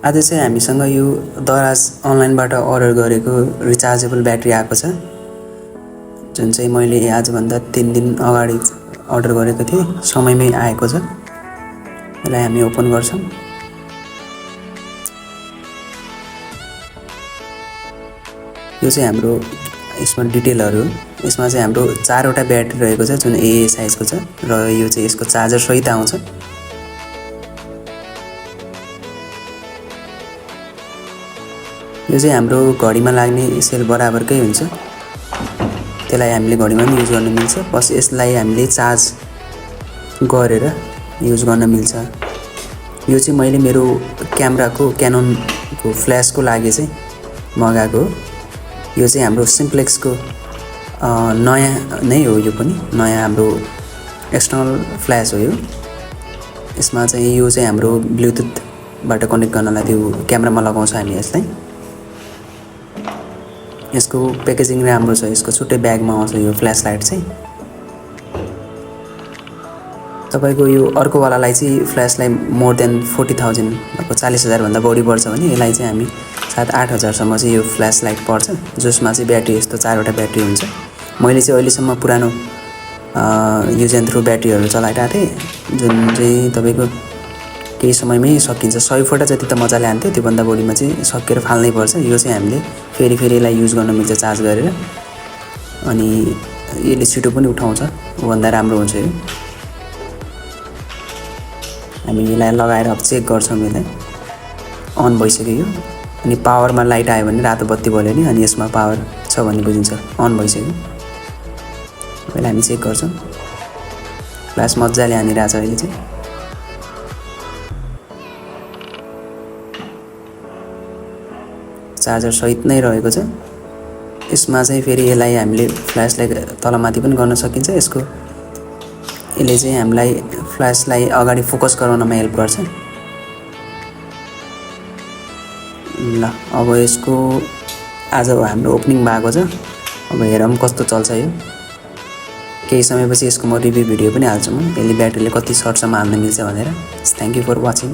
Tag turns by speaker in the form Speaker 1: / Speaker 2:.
Speaker 1: आज चाहिँ हामीसँग यो दराज अनलाइनबाट अर्डर गरेको रिचार्जेबल ब्याट्री आएको छ, जुन चाहिँ मैले आजभन्दा 3 दिन अगाडि अर्डर गरेको थिएँ। समयमै आएको छ। यसलाई हामी ओपन गर्छौँ। यो चाहिँ हाम्रो यसमा डिटेलहरु हो। यसमा चाहिँ हाम्रो 4 वटा ब्याट्री रहेको छ, जुन AA साइजको छ र यो चाहिँ यसको चार्जर सहित आउँछ। यो चाहिँ हाम्रो घडीमा लाग्ने सेल बराबरकै हुन्छ, त्यसलाई हामीले घडीमा पनि युज गर्न मिल्छ। प्लस यसलाई हामीले चार्ज गरेर युज गर्न मिल्छ। यो चाहिँ मैले मेरो क्यामेराको क्याननको फ्ल्याशको लागि चाहिँ मगाएको हो। यो चाहिँ हाम्रो सिम्प्लेक्सको नयाँ नै हो। यो पनि नयाँ हाम्रो एक्सटर्नल फ्ल्याश हो। यसमा चाहिँ यो चाहिँ हाम्रो ब्लुटुथबाट कनेक्ट गर्नलाई त्यो क्यामेरामा लगाउँछ हामी यसलाई। यसको प्याकेजिङ राम्रो छ। यसको छुट्टै ब्यागमा आउँछ यो फ्ल्यास लाइट चाहिँ। तपाईको यो अर्को वालालाई चाहिँ फ्ल्यासलाई मोर देन 40,000 मतलब 40,000 भन्दा बढी पर्छ भने यसलाई चाहिँ हामी 7-8,000 सम्म चाहिँ यो फ्ल्यास लाइट पर्छ, जसमा चाहिँ ब्याट्री यस्तो 4 वटा ब्याट्री हुन्छ। मैले चाहिँ अहिलेसम्म पुरानो युज एन्ड थ्रो ब्याट्रीहरु चलाइरहेको थिएँ, जुन चाहिँ तपाईको केही समयमै सकिन्छ। 100 फोटा जति त मजाले हान्थ्यो, त्यो भन्दा बढीमा चाहिँ सकेर फाल्नै पर्छ। यो चाहिँ हामीले फेरि यसलाई युज गर्न मिल्छ चार्ज गरेर, अनि यसले छिटो पनि उठाउँछ, भन्दा राम्रो हुन्छ यो। हामी यसलाई लगाएर अब चेक गर्छौँ। यसलाई अन भइसक्यो यो, अनि पावरमा लाइट आयो भने रातो बत्ती बल्यो नि, अनि यसमा पावर छ भन्ने बुझिन्छ, अन भइसक्यो। पहिला हामी चेक गर्छौँ। फ्ल्यास मजाले हानिरहेछ अहिले चाहिँ। चार्जर सहित नै रहेको छ। यसमा चाहिँ फेरि यसलाई हामीले फ्ल्यासलाई तलमाथि पनि गर्न सकिन्छ। यसको यसले चाहिँ हामीलाई फ्ल्यासलाई अगाडि फोकस गराउनमा हेल्प गर्छ। ल अब यसको आज हाम्रो ओपनिङ भएको छ। अब हेरौँ कस्तो चल्छ यो। केही समयपछि यसको म रिभ्यू भिडियो पनि हाल्छु म, यसले ब्याट्रीले कति सर्टसम्म हाल्न मिल्छ भनेर। Thank you for watching.